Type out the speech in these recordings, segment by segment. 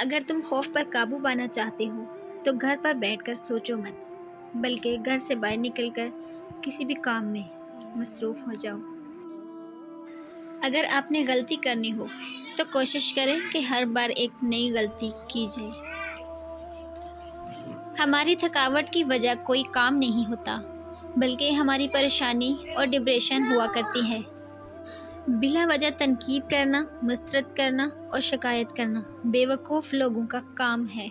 اگر تم خوف پر قابو پانا چاہتے ہو تو گھر پر بیٹھ کر سوچو مت، بلکہ گھر سے باہر نکل کر کسی بھی کام میں مصروف ہو جاؤ۔ اگر آپ نے غلطی کرنی ہو تو کوشش کریں کہ ہر بار ایک نئی غلطی کی جائے۔ ہماری تھکاوٹ کی وجہ کوئی کام نہیں ہوتا، بلکہ ہماری پریشانی اور ڈپریشن ہوا کرتی ہے۔ بلا وجہ تنقید کرنا، مسترد کرنا اور شکایت کرنا بے وقوف لوگوں کا کام ہے۔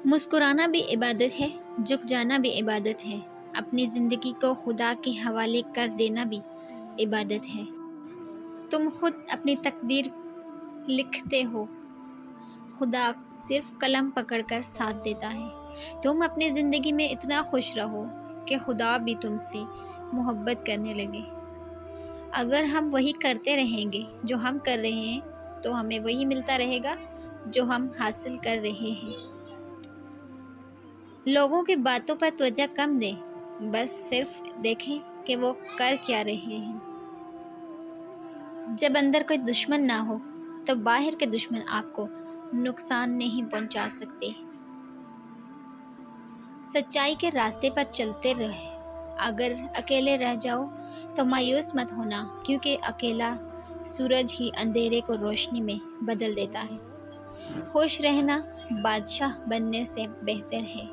مسکرانا بھی عبادت ہے، جھک جانا بھی عبادت ہے، اپنی زندگی کو خدا کے حوالے کر دینا بھی عبادت ہے۔ تم خود اپنی تقدیر لکھتے ہو، خدا صرف قلم پکڑ کر ساتھ دیتا ہے۔ تم اپنی زندگی میں اتنا خوش رہو کہ خدا بھی تم سے محبت کرنے لگے۔ اگر ہم وہی کرتے رہیں گے جو ہم کر رہے ہیں تو ہمیں وہی ملتا رہے گا جو ہم حاصل کر رہے ہیں۔ لوگوں کی باتوں پر توجہ کم دیں، بس صرف دیکھیں کہ وہ کر کیا رہے ہیں۔ جب اندر کوئی دشمن نہ ہو تو باہر کے دشمن آپ کو نقصان نہیں پہنچا سکتے۔ سچائی کے راستے پر چلتے رہے۔ اگر اکیلے رہ جاؤ تو مایوس مت ہونا، کیونکہ اکیلا سورج ہی اندھیرے کو روشنی میں بدل دیتا ہے۔ خوش رہنا بادشاہ بننے سے بہتر ہے۔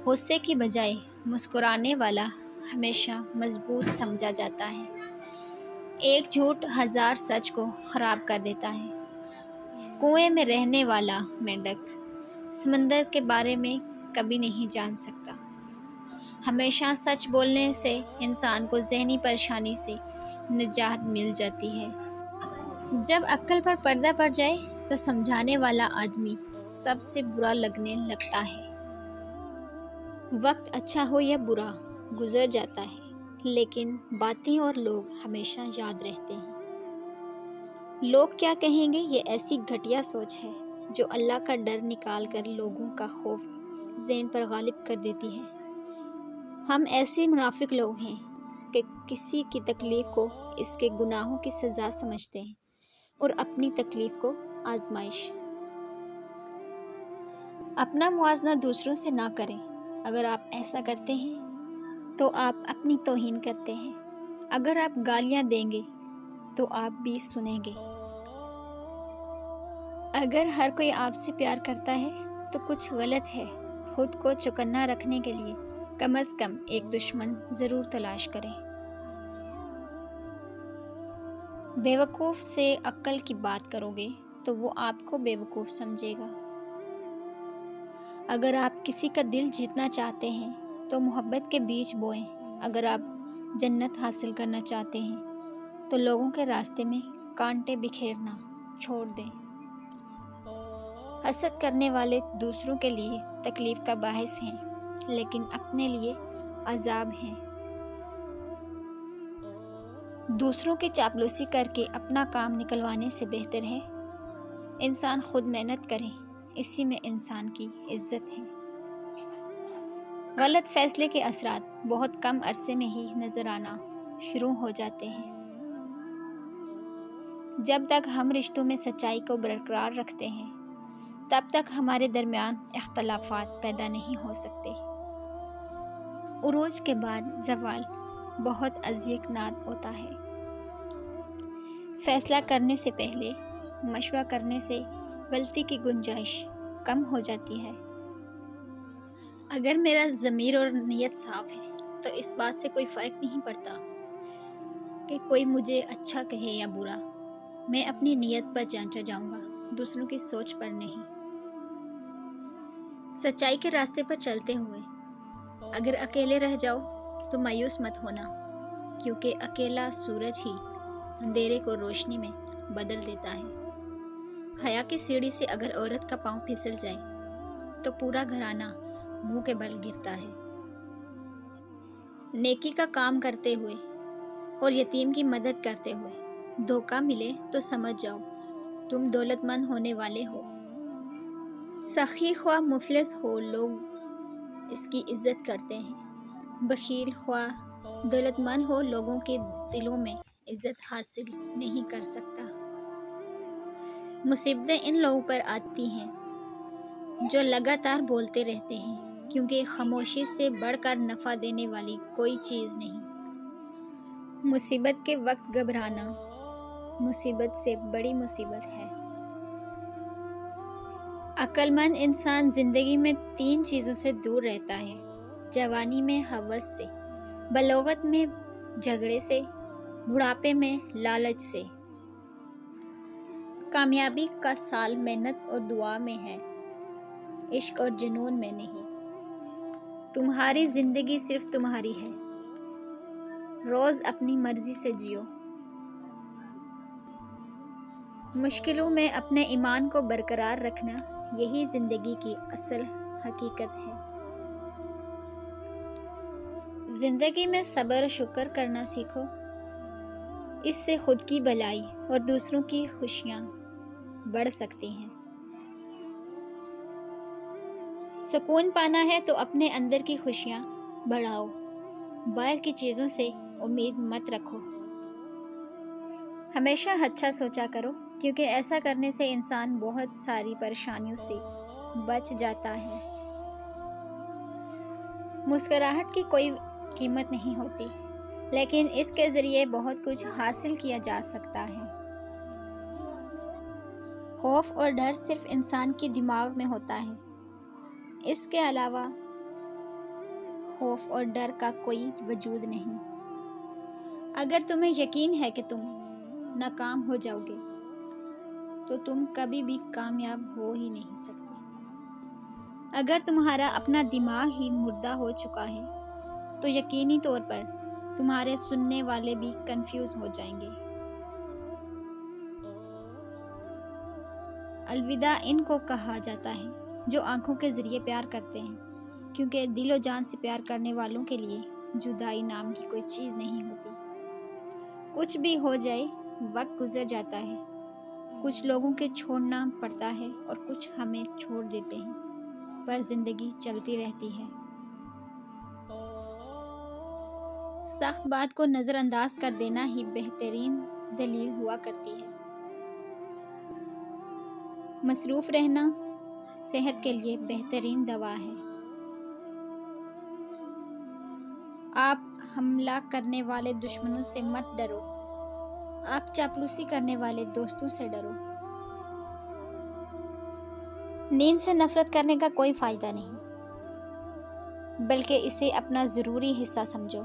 غصے کی بجائے مسکرانے والا ہمیشہ مضبوط سمجھا جاتا ہے۔ ایک جھوٹ ہزار سچ کو خراب کر دیتا ہے۔ کنویں میں رہنے والا مینڈک سمندر کے بارے میں کبھی نہیں جان سکتا۔ ہمیشہ سچ بولنے سے انسان کو ذہنی پریشانی سے نجات مل جاتی ہے۔ جب عقل پر پردہ پڑ جائے تو سمجھانے والا آدمی سب سے برا لگنے لگتا ہے۔ وقت اچھا ہو یا برا گزر جاتا ہے، لیکن باتیں اور لوگ ہمیشہ یاد رہتے ہیں۔ لوگ کیا کہیں گے، یہ ایسی گھٹیا سوچ ہے جو اللہ کا ڈر نکال کر لوگوں کا خوف ذہن پر غالب کر دیتی ہے۔ ہم ایسے منافق لوگ ہیں کہ کسی کی تکلیف کو اس کے گناہوں کی سزا سمجھتے ہیں اور اپنی تکلیف کو آزمائش۔ اپنا موازنہ دوسروں سے نہ کریں۔ اگر آپ ایسا کرتے ہیں تو آپ اپنی توہین کرتے ہیں۔ اگر آپ گالیاں دیں گے تو آپ بھی سنیں گے۔ اگر ہر کوئی آپ سے پیار کرتا ہے تو کچھ غلط ہے۔ خود کو چوکنا رکھنے کے لیے کم از کم ایک دشمن ضرور تلاش کریں۔ بے وقوف سے عقل کی بات کرو گے تو وہ آپ کو بے وقوف سمجھے گا۔ اگر آپ کسی کا دل جیتنا چاہتے ہیں تو محبت کے بیج بوئیں۔ اگر آپ جنت حاصل کرنا چاہتے ہیں تو لوگوں کے راستے میں کانٹے بکھیرنا چھوڑ دیں۔ حسد کرنے والے دوسروں کے لیے تکلیف کا باعث ہیں، لیکن اپنے لیے عذاب ہیں۔ دوسروں کی چاپلوسی کر کے اپنا کام نکلوانے سے بہتر ہے انسان خود محنت کرے، اسی میں انسان کی عزت ہے۔ غلط فیصلے کے اثرات بہت کم عرصے میں ہی نظر آنا شروع ہو جاتے ہیں۔ جب تک ہم رشتوں میں سچائی کو برقرار رکھتے ہیں تب تک ہمارے درمیان اختلافات پیدا نہیں ہو سکتے۔ عروج کے بعد زوال بہت اذیتناک ہوتا ہے۔ فیصلہ کرنے سے پہلے مشورہ کرنے سے غلطی کی گنجائش کم ہو جاتی ہے۔ اگر میرا ضمیر اور نیت صاف ہے تو اس بات سے کوئی فرق نہیں پڑتا کہ کوئی مجھے اچھا کہے یا برا۔ میں اپنی نیت پر جانچا جاؤں گا، دوسروں کی سوچ پر نہیں۔ سچائی کے راستے پر چلتے ہوئے اگر اکیلے رہ جاؤ تو مایوس مت ہونا، کیونکہ اکیلا سورج ہی اندھیرے کو روشنی میں بدل دیتا ہے۔ حیا کی سیڑھی سے اگر عورت کا پاؤں پھسل جائے تو پورا گھرانہ منہ کے بل گرتا ہے۔ نیکی کا کام کرتے ہوئے اور یتیم کی مدد کرتے ہوئے دھوکہ ملے تو سمجھ جاؤ تم دولت مند ہونے والے ہو۔ سخی خواہ مفلس ہو لوگ اس کی عزت کرتے ہیں، بخیل خواہ دولت مند ہو لوگوں کے دلوں میں عزت حاصل نہیں کر سکتا۔ مصیبتیں ان لوگوں پر آتی ہیں جو لگاتار بولتے رہتے ہیں، کیونکہ خاموشی سے بڑھ کر نفع دینے والی کوئی چیز نہیں۔ مصیبت کے وقت گھبرانا مصیبت سے بڑی مصیبت ہے۔ عقل مند انسان زندگی میں 3 چیزوں سے دور رہتا ہے: جوانی میں ہوس سے، بلوغت میں جھگڑے سے، بڑھاپے میں لالچ سے۔ کامیابی کا سال محنت اور دعا میں ہے، عشق اور جنون میں نہیں۔ تمہاری زندگی صرف تمہاری ہے، روز اپنی مرضی سے جیو۔ مشکلوں میں اپنے ایمان کو برقرار رکھنا یہی زندگی کی اصل حقیقت ہے۔ زندگی میں صبر و شکر کرنا سیکھو، اس سے خود کی بھلائی اور دوسروں کی خوشیاں بڑھ سکتی ہیں۔ سکون پانا ہے تو اپنے اندر کی خوشیاں بڑھاؤ، باہر کی چیزوں سے امید مت رکھو۔ ہمیشہ اچھا سوچا کرو، کیونکہ ایسا کرنے سے انسان بہت ساری پریشانیوں سے بچ جاتا ہے۔ مسکراہٹ کی کوئی قیمت نہیں ہوتی، لیکن اس کے ذریعے بہت کچھ حاصل کیا جا سکتا ہے۔ خوف اور ڈر صرف انسان کے دماغ میں ہوتا ہے، اس کے علاوہ خوف اور ڈر کا کوئی وجود نہیں۔ اگر تمہیں یقین ہے کہ تم ناکام ہو جاؤ گے تو تم کبھی بھی کامیاب ہو ہی نہیں سکتے۔ اگر تمہارا اپنا دماغ ہی مردہ ہو چکا ہے تو یقینی طور پر تمہارے سننے والے بھی کنفیوز ہو جائیں گے۔ الوداع ان کو کہا جاتا ہے جو آنکھوں کے ذریعے پیار کرتے ہیں، کیونکہ دل و جان سے پیار کرنے والوں کے لیے جدائی نام کی کوئی چیز نہیں ہوتی۔ کچھ بھی ہو جائے، وقت گزر جاتا ہے، کچھ لوگوں کے چھوڑنا پڑتا ہے اور کچھ ہمیں چھوڑ دیتے ہیں، پر زندگی چلتی رہتی ہے۔ سخت بات کو نظر انداز کر دینا ہی بہترین دلیل ہوا کرتی ہے۔ مصروف رہنا صحت کے لیے بہترین دوا ہے۔ آپ حملہ کرنے والے دشمنوں سے مت ڈرو، آپ چاپلوسی کرنے والے دوستوں سے ڈرو۔ نیند سے نفرت کرنے کا کوئی فائدہ نہیں، بلکہ اسے اپنا ضروری حصہ سمجھو۔